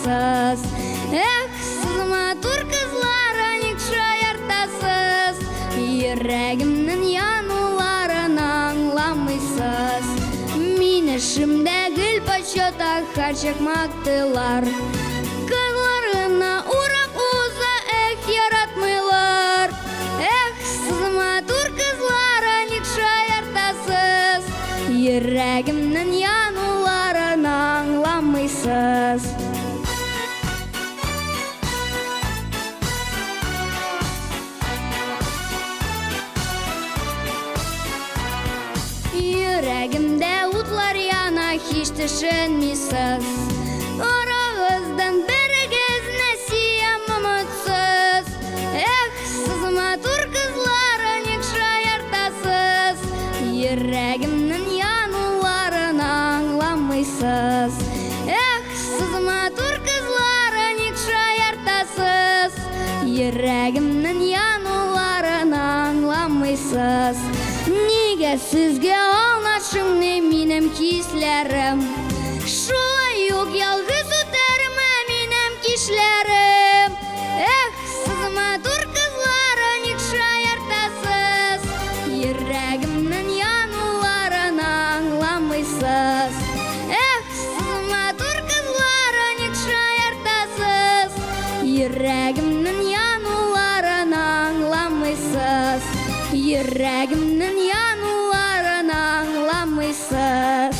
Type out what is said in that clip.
аңламайсыз. Эх, сіз матур қызлар, ник шаяртасыз, йөрәгемнең януларын аңламайсыз. Мин ішімдә гүл почета һәрчак мактылар, кызларына урап уза, эх, яратмыйлар. Эх, сіз матур қызлар, ник шаяртасыз, йөрәгемнең януларын аңламайсыз. Йөрәгемдә утлар яна, һич төшенмисез. Арагыздан берегезне сөям өмөтсез. Эх, сіз матур кызлар, ник шаяртасыз, йөрәгемнең януларын аңламайсыз. Эх, сіз матур кызлар, ник шаяртасыз, йөрәгемнең януларын аңламайсыз. Нигә сезгә аңлашымны минем хисләрем? Шулай ук ялгыз үтәрме минем кичләрем? Эх, сіз матур кызлар, ник шаяртасыз, йөрәгемнең януларын аңламайсыз. Эх, сіз матур кызлар, ник шаяртасыз, йөрәгемнең януларын аңламайсыз. Йөрәгемнең януларын аңламайсыз.